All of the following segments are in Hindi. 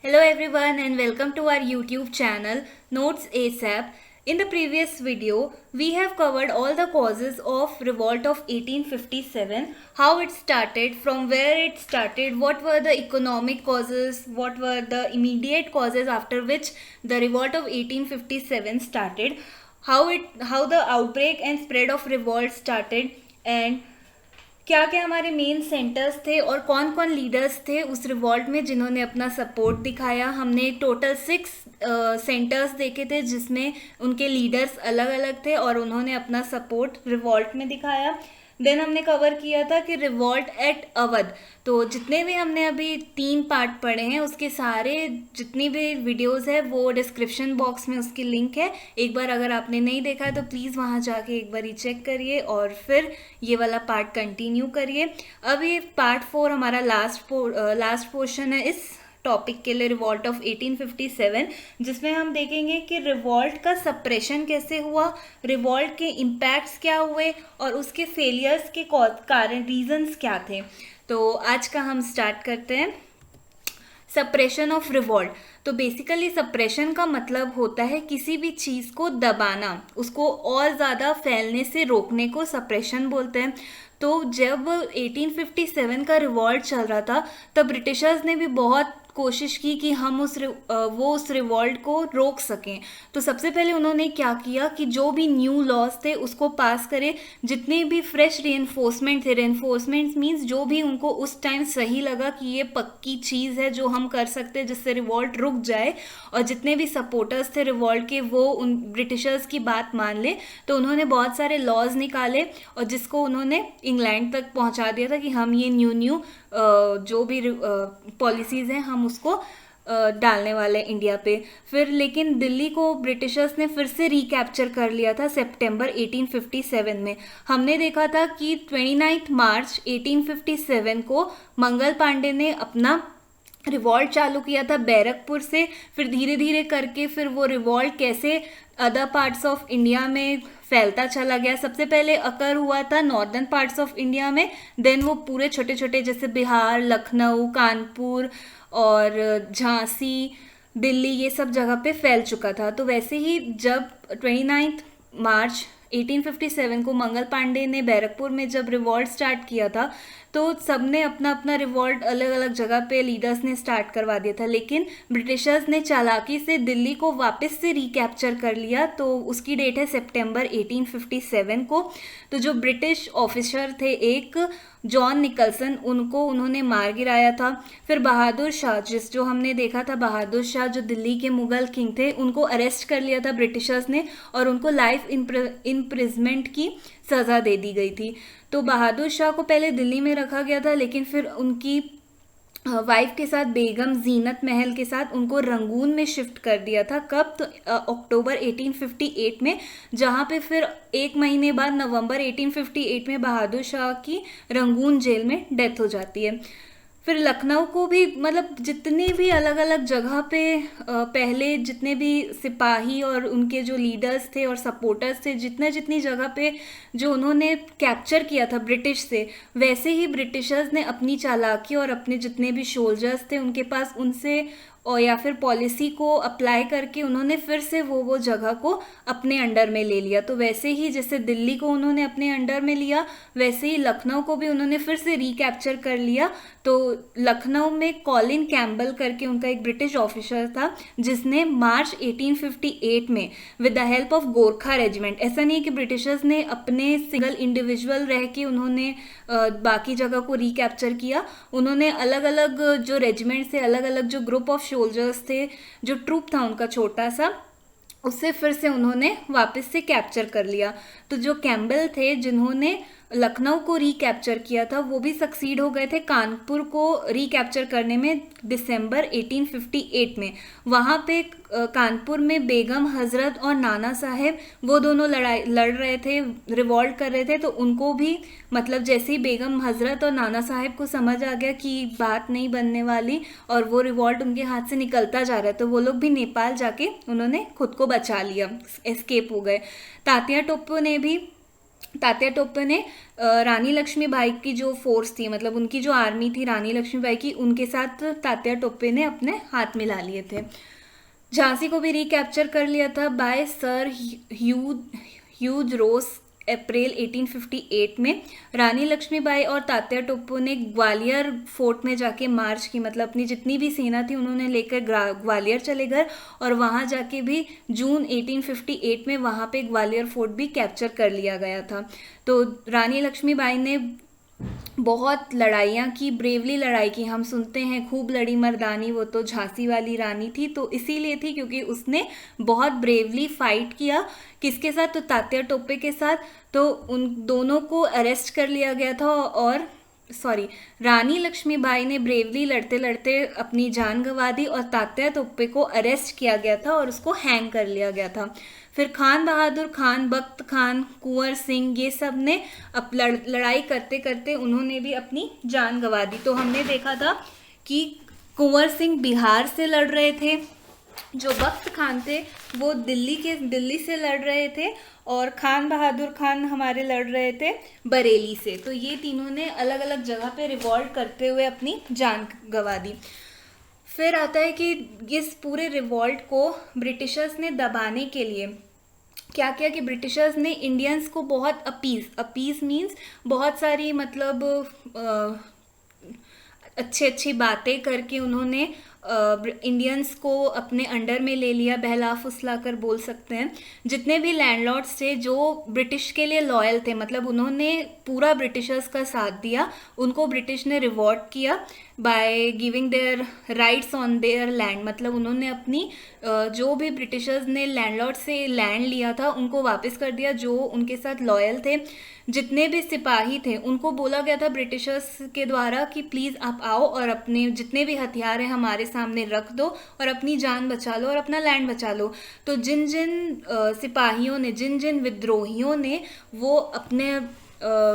Hello everyone and welcome to our YouTube channel Notes ASAP. In the previous video, we have covered all the causes of revolt of 1857, how it started, from where it started, what were the economic causes, what were the immediate causes after which the revolt of 1857 started, how the outbreak and spread of revolt started, and क्या क्या हमारे मेन सेंटर्स थे और कौन कौन लीडर्स थे उस रिवॉल्ट में जिन्होंने अपना सपोर्ट दिखाया। हमने टोटल 6 सेंटर्स देखे थे जिसमें उनके लीडर्स अलग अलग थे और उन्होंने अपना सपोर्ट रिवॉल्ट में दिखाया। देन हमने कवर किया था कि रिवॉल्ट एट अवध। तो जितने भी हमने अभी 3 पार्ट पढ़े हैं उसके सारे जितनी भी वीडियोस है वो डिस्क्रिप्शन बॉक्स में उसकी लिंक है। एक बार अगर आपने नहीं देखा है तो प्लीज़ वहाँ जाके एक बार ही चेक करिए और फिर ये वाला पार्ट कंटिन्यू करिए। अब ये पार्ट 4 हमारा लास्ट पोर्शन है इस टॉपिक के लिए, रिवॉल्ट ऑफ 1857, जिसमें हम देखेंगे कि रिवॉल्ट का सप्रेशन कैसे हुआ, रिवॉल्ट के इम्पैक्ट्स क्या हुए और उसके फेलियर्स के कारण रीजंस क्या थे। तो आज का हम स्टार्ट करते हैं। Suppression of revolt. तो बेसिकली सप्रेशन का मतलब होता है किसी भी चीज़ को दबाना, उसको और ज़्यादा फैलने से रोकने को सप्रेशन बोलते हैं। तो जब 1857 का रिवॉल्ट चल रहा था तब ब्रिटिशर्स ने भी बहुत कोशिश की कि हम वो उस रिवॉल्ट को रोक सकें। तो सबसे पहले उन्होंने क्या किया कि जो भी न्यू लॉज थे उसको पास करे, जितने भी फ्रेश रीइंफोर्समेंट थे, रीइंफोर्समेंट मीन्स जो भी उनको उस टाइम सही लगा कि ये पक्की चीज़ है जो हम कर सकते हैं जिससे रिवॉल्ट रुक जाए, और जितने भी सपोर्टर्स थे रिवॉल्ट के वो उन ब्रिटिशर्स की बात मान ले। तो उन्होंने बहुत सारे लॉज निकाले और जिसको उन्होंने इंग्लैंड तक पहुंचा दिया था कि हम ये न्यू जो भी पॉलिसीज़ हैं हम उसको डालने वाले इंडिया पे। फिर लेकिन दिल्ली को ब्रिटिशर्स ने फिर से रिकैप्चर कर लिया था सितंबर 1857 में। हमने देखा था कि 29 मार्च 1857 को मंगल पांडे ने अपना रिवॉल्ट चालू किया था बैरकपुर से। फिर धीरे धीरे करके फिर वो रिवॉल्ट कैसे अदर पार्ट्स ऑफ इंडिया में फैलता चला गया। सबसे पहले अकर हुआ था नॉर्दर्न पार्ट्स ऑफ इंडिया में, देन वो पूरे छोटे छोटे जैसे बिहार, लखनऊ, कानपुर और झांसी, दिल्ली, ये सब जगह पे फैल चुका था। तो वैसे ही जब 29 मार्च 1857 को मंगल पांडे ने बैरकपुर में जब रिवॉल्ट स्टार्ट किया था तो सबने अपना अपना रिवॉल्ट अलग अलग जगह पे लीडर्स ने स्टार्ट करवा दिया था, लेकिन ब्रिटिशर्स ने चालाकी से दिल्ली को वापस से रिकैप्चर कर लिया। तो उसकी डेट है सितंबर 1857 को। तो जो ब्रिटिश ऑफिसर थे एक जॉन निकलसन, उनको उन्होंने मार गिराया था। फिर बहादुर शाह, जो हमने देखा था बहादुर शाह जो दिल्ली के मुगल किंग थे, उनको अरेस्ट कर लिया था ब्रिटिशर्स ने और उनको लाइफ इम्प्रिजमेंट की सज़ा दे दी गई थी। तो बहादुर शाह को पहले दिल्ली में रखा गया था, लेकिन फिर उनकी वाइफ के साथ बेगम जीनत महल के साथ उनको रंगून में शिफ्ट कर दिया था। कब? तो अक्टूबर 1858 में, जहाँ पे फिर एक महीने बाद नवंबर 1858 में बहादुर शाह की रंगून जेल में डेथ हो जाती है। फिर लखनऊ को भी, मतलब जितने भी अलग अलग जगह पे पहले जितने भी सिपाही और उनके जो लीडर्स थे और सपोर्टर्स थे, जितनी जगह पे जो उन्होंने कैप्चर किया था ब्रिटिश से, वैसे ही ब्रिटिशर्स ने अपनी चालाकी और अपने जितने भी सोल्जर्स थे उनके पास उनसे और या फिर पॉलिसी को अप्लाई करके उन्होंने फिर से वो जगह को अपने अंडर में ले लिया। तो वैसे ही जैसे दिल्ली को उन्होंने अपने अंडर में लिया, वैसे ही लखनऊ को भी उन्होंने फिर से रिकैप्चर कर लिया। तो लखनऊ में कॉलिन कैम्बल करके उनका एक ब्रिटिश ऑफिसर था जिसने मार्च 1858 में with the help of Gorkha regiment, ऐसा नहीं है कि ब्रिटिशर्स ने अपने सिंगल इंडिविजुअल रह के उन्होंने बाकी जगह को रिकैप्चर किया, उन्होंने अलग अलग जो रेजिमेंट से अलग अलग जो ग्रुप ऑफ सोल्जर्स थे, जो ट्रूप था उनका छोटा सा, उससे फिर से उन्होंने वापस से कैप्चर कर लिया। तो जो कैम्बल थे जिन्होंने लखनऊ को रिकैप्चर किया था वो भी सक्सीड हो गए थे कानपुर को रिकैप्चर करने में दिसंबर 1858 में। वहाँ पे कानपुर में बेगम हजरत और नाना साहेब वो दोनों लड़ रहे थे, रिवॉल्ट कर रहे थे। तो उनको भी, मतलब जैसे ही बेगम हजरत और नाना साहेब को समझ आ गया कि बात नहीं बनने वाली और वो रिवॉल्ट उनके हाथ से निकलता जा रहा है, तो वो लोग भी नेपाल जाके उन्होंने खुद को बचा लिया, एस्केप हो गए। तात्या टोप्पो ने भी तात्या टोपे ने रानी लक्ष्मीबाई की जो फोर्स थी, मतलब उनकी जो आर्मी थी रानी लक्ष्मीबाई की, उनके साथ तात्या टोपे ने अपने हाथ मिला लिए थे। झांसी को भी रिकैप्चर कर लिया था बाय सर ह्यूज रोस अप्रैल 1858 में। रानी लक्ष्मीबाई और तात्या टोपे ने ग्वालियर फोर्ट में जाके मार्च की, मतलब अपनी जितनी भी सेना थी उन्होंने लेकर ग्वालियर चले गए, और वहाँ जाके भी जून 1858 में वहाँ पे ग्वालियर फोर्ट भी कैप्चर कर लिया गया था। तो रानी लक्ष्मीबाई ने बहुत लड़ाइयाँ की, ब्रेवली लड़ाई की। हम सुनते हैं खूब लड़ी मर्दानी, वो तो झांसी वाली रानी थी, तो इसीलिए थी क्योंकि उसने बहुत ब्रेवली फाइट किया। किसके साथ? तो तात्या टोपे के साथ। तो उन दोनों को अरेस्ट कर लिया गया था, और रानी लक्ष्मीबाई ने ब्रेवली लड़ते लड़ते अपनी जान गंवा दी, और तात्या टोपे को अरेस्ट किया गया था और उसको हैंग कर लिया गया था। फिर खान बहादुर खान, बख्त खान, कुंवर सिंह, ये सब ने अब लड़ाई करते करते उन्होंने भी अपनी जान गंवा दी। तो हमने देखा था कि कुंवर सिंह बिहार से लड़ रहे थे, जो बख्त खान थे वो दिल्ली से लड़ रहे थे, और खान बहादुर खान हमारे लड़ रहे थे बरेली से। तो ये तीनों ने अलग अलग जगह पे रिवॉल्ट करते हुए अपनी जान गंवा दी। फिर आता है कि इस पूरे रिवॉल्ट को ब्रिटिशर्स ने दबाने के लिए क्या किया कि ब्रिटिशर्स ने इंडियंस को बहुत अपीस मीन्स बहुत सारी, मतलब अच्छी बातें करके उन्होंने इंडियंस को अपने अंडर में ले लिया, बहला फुसला कर बोल सकते हैं। जितने भी लैंडलॉर्ड्स थे जो ब्रिटिश के लिए लॉयल थे, मतलब उन्होंने पूरा ब्रिटिशर्स का साथ दिया, उनको ब्रिटिश ने रिवॉर्ड किया by giving their rights on their land. मतलब उन्होंने अपनी जो भी ब्रिटिशर्स ने लैंडलॉर्ड से लैंड लिया था उनको वापस कर दिया, जो उनके साथ लॉयल थे। जितने भी सिपाही थे उनको बोला गया था ब्रिटिशर्स के द्वारा कि प्लीज़ आप आओ और अपने जितने भी हथियार हैं हमारे सामने रख दो और अपनी जान बचा लो और अपना लैंड बचा लो। तो जिन जिन सिपाहियों ने, जिन जिन विद्रोहियों ने वो अपने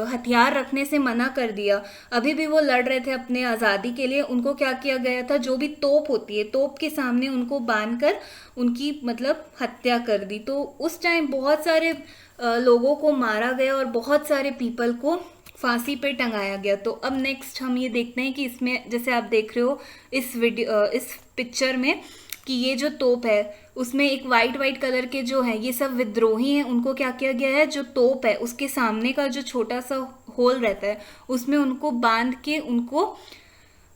हथियार रखने से मना कर दिया, अभी भी वो लड़ रहे थे अपने आज़ादी के लिए, उनको क्या किया गया था, जो भी तोप होती है तोप के सामने उनको बांधकर उनकी मतलब हत्या कर दी। तो उस टाइम बहुत सारे लोगों को मारा गया और बहुत सारे पीपल को फांसी पे टंगाया गया। तो अब नेक्स्ट हम ये देखते हैं कि इसमें जैसे आप देख रहे हो इस पिक्चर में कि ये जो तोप है उसमें एक वाइट कलर के जो है ये सब विद्रोही हैं, उनको क्या किया गया है, जो तोप है उसके सामने का जो छोटा सा होल रहता है उसमें उनको बांध के उनको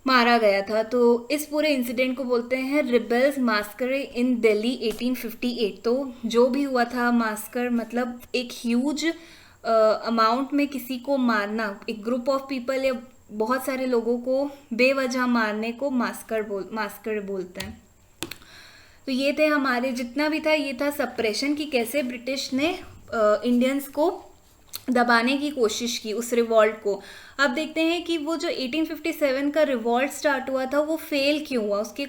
मारा गया था। तो इस पूरे इंसिडेंट को बोलते हैं रिबेल्स मास्कर इन दिल्ली 1858। तो जो भी हुआ था मास्कर, मतलब एक ह्यूज अमाउंट में किसी को मारना, एक ग्रुप ऑफ पीपल या बहुत सारे लोगों को बेवजह मारने को मास्कर बोलते हैं। तो ये थे हमारे, जितना भी था ये था सप्रेशन की, कैसे ब्रिटिश ने इंडियंस को दबाने की कोशिश की उस रिवॉल्ट को। अब देखते हैं कि वो जो 1857 का रिवॉल्ट स्टार्ट हुआ था वो फेल क्यों हुआ, उसके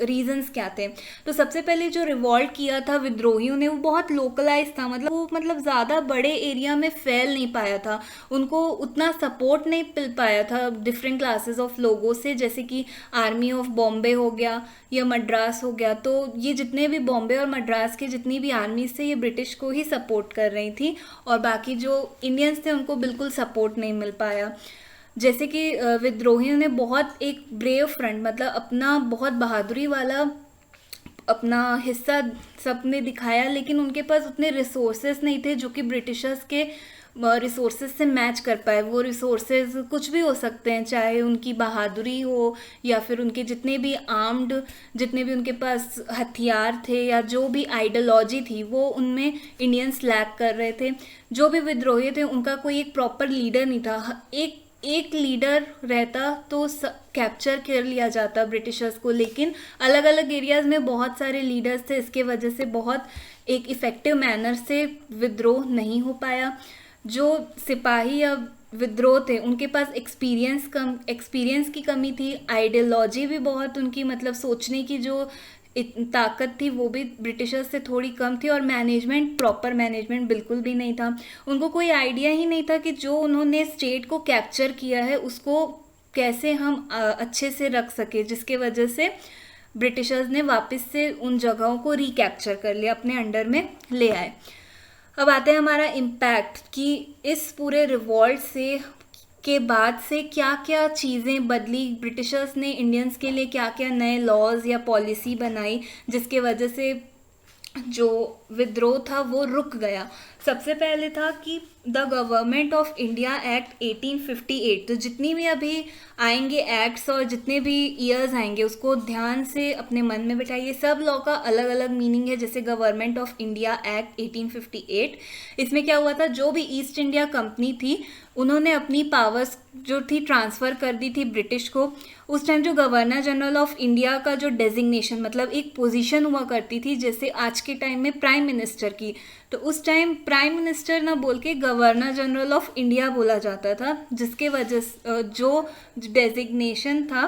रीजंस क्या थे। तो सबसे पहले जो रिवॉल्ट किया था विद्रोहियों ने वो बहुत लोकलाइज था, मतलब ज़्यादा बड़े एरिया में फैल नहीं पाया था, उनको उतना सपोर्ट नहीं मिल पाया था डिफरेंट क्लासेस ऑफ लोगों से, जैसे कि आर्मी ऑफ बॉम्बे हो गया या मद्रास हो गया। तो ये जितने भी बॉम्बे और मद्रास की जितनी भी आर्मी से ये ब्रिटिश को ही सपोर्ट कर रही थी, और बाकी जो इंडियंस थे उनको बिल्कुल सपोर्ट नहीं मिल पाया। जैसे कि विद्रोहियों ने बहुत एक ब्रेव फ्रंट, मतलब अपना बहुत बहादुरी वाला अपना हिस्सा सबने दिखाया, लेकिन उनके पास उतने रिसोर्सेज नहीं थे जो कि ब्रिटिशर्स के रिसोर्सेज से मैच कर पाए। वो रिसोर्सेज कुछ भी हो सकते हैं, चाहे उनकी बहादुरी हो या फिर उनके जितने भी जितने भी उनके पास हथियार थे या जो भी आइडियोलॉजी थी वो उनमें इंडियंस लैक कर रहे थे। जो भी विद्रोही थे उनका कोई एक प्रॉपर लीडर नहीं था, एक लीडर रहता तो कैप्चर कर लिया जाता ब्रिटिशर्स को, लेकिन अलग अलग एरियाज में बहुत सारे लीडर्स थे, इसके वजह से बहुत एक इफ़ेक्टिव मैनर से विद्रोह नहीं हो पाया। जो सिपाही या विद्रोह थे उनके पास एक्सपीरियंस की कमी थी, आइडियोलॉजी भी बहुत उनकी, मतलब सोचने की जो ताकत थी वो भी ब्रिटिशर्स से थोड़ी कम थी, और प्रॉपर मैनेजमेंट बिल्कुल भी नहीं था। उनको कोई आइडिया ही नहीं था कि जो उन्होंने स्टेट को कैप्चर किया है उसको कैसे हम अच्छे से रख सके, जिसके वजह से ब्रिटिशर्स ने वापस से उन जगहों को रिकैप्चर कर लिया, अपने अंडर में ले आए। अब आते हैं हमारा इम्पैक्ट कि इस पूरे रिवॉल्ट से के बाद से क्या क्या चीज़ें बदली, ब्रिटिशर्स ने इंडियंस के लिए क्या क्या नए लॉज या पॉलिसी बनाई जिसके वजह से जो विद्रोह था वो रुक गया। सबसे पहले था कि the government of India act 1858। तो जितनी भी अभी आएंगे एक्ट्स और जितने भी ईयर्स आएंगे उसको ध्यान से अपने मन में बिठाइए। सब लॉ का अलग अलग मीनिंग है। जैसे गवर्नमेंट ऑफ इंडिया एक्ट 1858, इसमें क्या हुआ था, जो भी ईस्ट इंडिया कंपनी थी उन्होंने अपनी पावर्स जो थी ट्रांसफ़र कर दी थी ब्रिटिश को। उस टाइम जो गवर्नर जनरल ऑफ इंडिया का जो डेजिग्नेशन, मतलब एक पोजीशन हुआ करती थी जैसे आज के टाइम में प्राइम मिनिस्टर की, तो उस टाइम प्राइम मिनिस्टर ना बोल के गवर्नर जनरल ऑफ इंडिया बोला जाता था, जिसके वजह से जो डेजिग्नेशन था,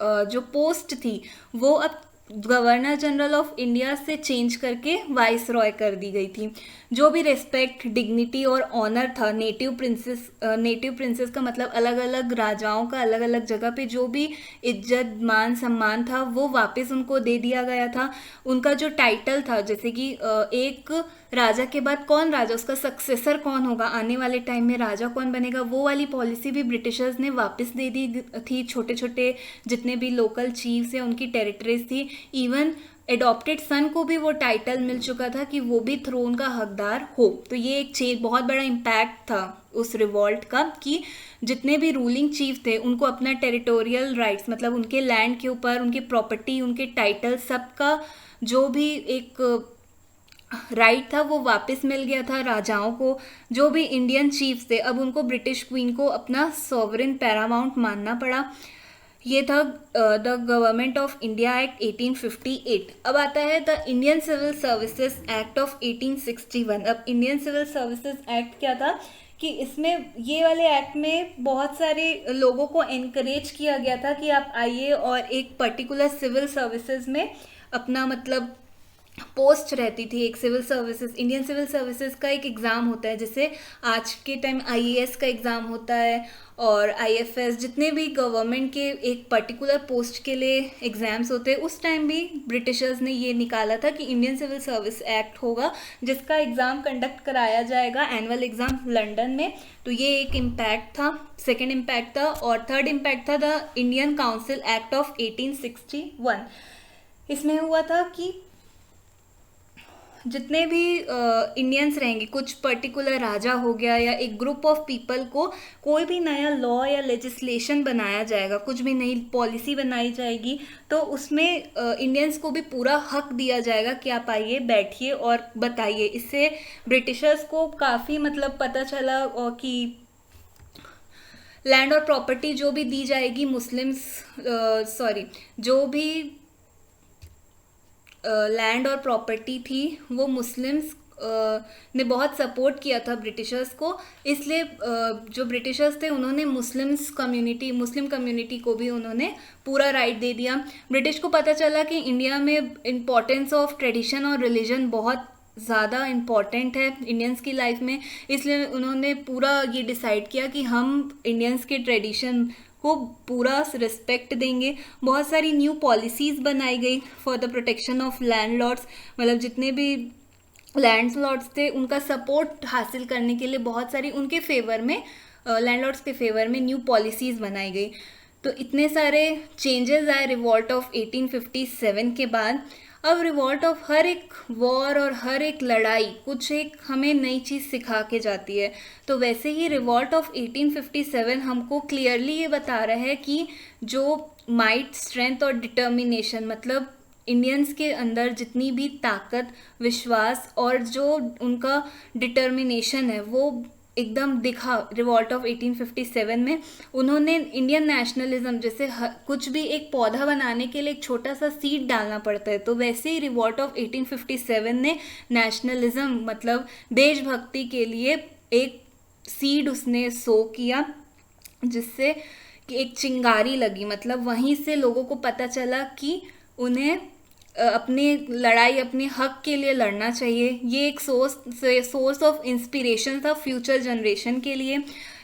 जो पोस्ट थी वो अब गवर्नर जनरल ऑफ इंडिया से चेंज करके वाइस रॉय कर दी गई थी। जो भी रिस्पेक्ट, डिग्निटी और ऑनर था नेटिव प्रिंसेस का मतलब अलग अलग राजाओं का अलग अलग जगह पे जो भी इज्जत, मान, सम्मान था वो वापस उनको दे दिया गया था। उनका जो टाइटल था, जैसे कि एक राजा के बाद कौन राजा, उसका सक्सेसर कौन होगा, आने वाले टाइम में राजा कौन बनेगा, वो वाली पॉलिसी भी ब्रिटिशर्स ने वापस दे दी थी। छोटे छोटे जितने भी लोकल चीफ्स या उनकी टेरिटरीज थी, इवन एडॉप्टेड सन को भी वो टाइटल मिल चुका था कि वो भी थ्रोन का हकदार हो। तो ये एक बहुत बड़ा इम्पैक्ट था उस रिवॉल्ट का कि जितने भी रूलिंग चीफ थे उनको अपना टेरिटोरियल राइट्स, मतलब उनके लैंड के ऊपर उनकी प्रॉपर्टी, उनके टाइटल, सबका जो भी एक राइट था वो वापस मिल गया था राजाओं को। जो भी इंडियन चीफ्स थे अब उनको ब्रिटिश क्वीन को अपना सॉवरेन पैरामाउंट मानना पड़ा। ये था the government of India act 1858। अब आता है the Indian civil services act of 1861। अब इंडियन सिविल सर्विसेज एक्ट क्या था कि इसमें, ये वाले एक्ट में बहुत सारे लोगों को एनकरेज किया गया था कि आप आइए और एक पर्टिकुलर सिविल सर्विसेज में अपना, मतलब पोस्ट रहती थी एक civil services. Indian civil services का एक एग्ज़ाम होता है, जैसे आज के टाइम आईएएस का एग्ज़ाम होता है और आईएफएस, जितने भी गवर्नमेंट के एक पर्टिकुलर पोस्ट के लिए एग्ज़ाम्स होते हैं। उस टाइम भी ब्रिटिशर्स ने ये निकाला था कि इंडियन सिविल सर्विस एक्ट होगा जिसका एग्ज़ाम कंडक्ट कराया जाएगा, एनुअल एग्ज़ाम लंदन में। तो ये एक इम्पैक्ट था, सेकेंड इम्पैक्ट था। और थर्ड इम्पैक्ट था the Indian council act of 1861। इसमें हुआ था कि जितने भी इंडियंस रहेंगे, कुछ पर्टिकुलर राजा हो गया या एक ग्रुप ऑफ पीपल को कोई भी नया लॉ या लेजिस्लेशन बनाया जाएगा, कुछ भी नई पॉलिसी बनाई जाएगी, तो उसमें इंडियंस को भी पूरा हक दिया जाएगा कि आप आइए, बैठिए और बताइए। इससे ब्रिटिशर्स को काफ़ी मतलब पता चला कि लैंड और प्रॉपर्टी जो भी दी जाएगी जो भी लैंड और प्रॉपर्टी थी वो मुस्लिम्स ने बहुत सपोर्ट किया था ब्रिटिशर्स को। इसलिए जो ब्रिटिशर्स थे उन्होंने मुस्लिम कम्युनिटी को भी उन्होंने पूरा राइट दे दिया। ब्रिटिश को पता चला कि इंडिया में इम्पोर्टेंस ऑफ ट्रेडिशन और रिलीजन बहुत ज़्यादा इम्पॉर्टेंट है इंडियंस की लाइफ में, इसलिए उन्होंने पूरा ये डिसाइड किया कि हम इंडियंस के ट्रेडिशन को पूरा रिस्पेक्ट देंगे। बहुत सारी न्यू पॉलिसीज़ बनाई गई for the protection of landlords, मतलब जितने भी लैंडलॉर्ड्स थे उनका सपोर्ट हासिल करने के लिए बहुत सारी उनके फेवर में, लैंडलॉर्ड्स के फेवर में न्यू पॉलिसीज़ बनाई गई। तो इतने सारे चेंजेस आए रिवॉल्ट ऑफ 1857 के बाद। अब रिवॉल्ट ऑफ हर एक वॉर और हर एक लड़ाई कुछ एक हमें नई चीज़ सिखा के जाती है। तो वैसे ही रिवॉल्ट ऑफ 1857 हमको क्लियरली ये बता रहा है कि जो माइट, स्ट्रेंथ और डिटर्मिनेशन, मतलब इंडियंस के अंदर जितनी भी ताकत, विश्वास और जो उनका डिटर्मिनेशन है वो एकदम दिखा रिवॉल्ट ऑफ 1857 में। उन्होंने इंडियन नेशनलिज्म, जैसे कुछ भी एक पौधा बनाने के लिए एक छोटा सा सीड डालना पड़ता है, तो वैसे ही रिवॉल्ट ऑफ 1857 ने नेशनलिज्म मतलब देशभक्ति के लिए एक सीड उसने सो किया, जिससे कि एक चिंगारी लगी। मतलब वहीं से लोगों को पता चला कि उन्हें अपनी लड़ाई, अपने हक के लिए लड़ना चाहिए। ये एक सोर्स ऑफ इंस्पिरेशन था फ्यूचर जनरेशन के लिए।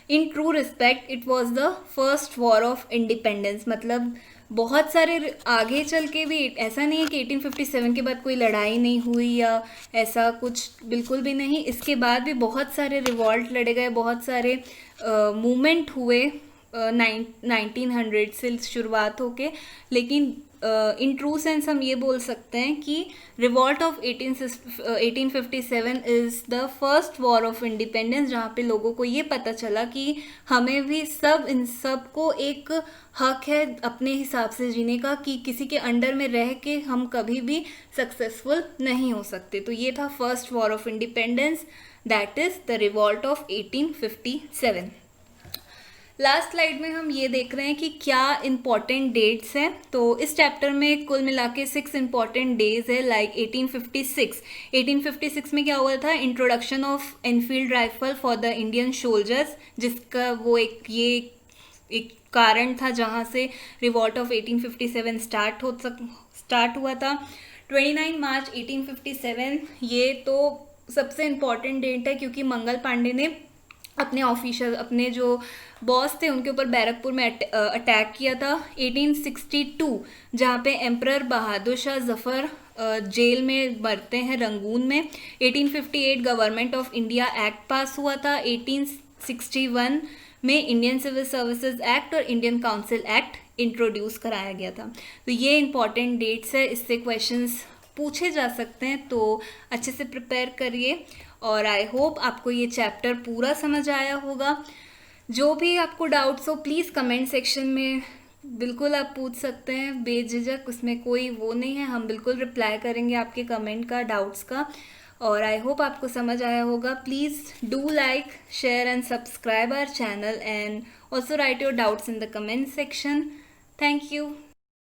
In true respect it was the first war of independence. मतलब बहुत सारे आगे चल के भी ऐसा नहीं है कि 1857 के बाद कोई लड़ाई नहीं हुई या ऐसा कुछ, बिल्कुल भी नहीं। इसके बाद भी बहुत सारे रिवॉल्ट लड़े गए, बहुत सारे मूवमेंट हुए 1900 से शुरुआत होके। लेकिन इन ट्रू सेंस हम ये बोल सकते हैं कि revolt of 1857 is the first war of independence, जहाँ पे लोगों को ये पता चला कि हमें भी इन सब को एक हक है अपने हिसाब से जीने का, कि किसी के अंडर में रह के हम कभी भी सक्सेसफुल नहीं हो सकते। तो ये था first war of independence, that is the revolt of 1857। Last slide में हम ये देख रहे हैं कि क्या इम्पॉर्टेंट डेट्स हैं। तो इस चैप्टर में कुल मिला के 6 इम्पॉर्टेंट डेज है। लाइक 1856 में क्या हुआ था, introduction of Enfield rifle for the Indian soldiers, जिसका वो एक कारण था जहाँ से रिवॉल्ट ऑफ 1857 स्टार्ट हुआ था। 29 मार्च 1857 ये तो सबसे इम्पॉर्टेंट डेट है, क्योंकि मंगल पांडे ने अपने ऑफिशियल, अपने जो बॉस थे उनके ऊपर बैरकपुर में अटैक किया था। 1862 जहाँ पे एम्परर बहादुर शाह जफर जेल में मरते हैं रंगून में। 1858 गवर्नमेंट ऑफ इंडिया एक्ट पास हुआ था। 1861 में इंडियन सिविल सर्विसेज एक्ट और इंडियन काउंसिल एक्ट इंट्रोड्यूस कराया गया था। तो ये इंपॉर्टेंट डेट्स है, इससे क्वेश्चंस पूछे जा सकते हैं, तो अच्छे से प्रिपेयर करिए। और आई होप आपको ये चैप्टर पूरा समझ आया होगा। जो भी आपको डाउट्स हो प्लीज़ कमेंट सेक्शन में बिल्कुल आप पूछ सकते हैं बेझिझक, उसमें कोई वो नहीं है, हम बिल्कुल रिप्लाई करेंगे आपके कमेंट का, डाउट्स का। और आई होप आपको समझ आया होगा। Please do like, share and subscribe our channel and also write your doubts in the comment section. Thank you.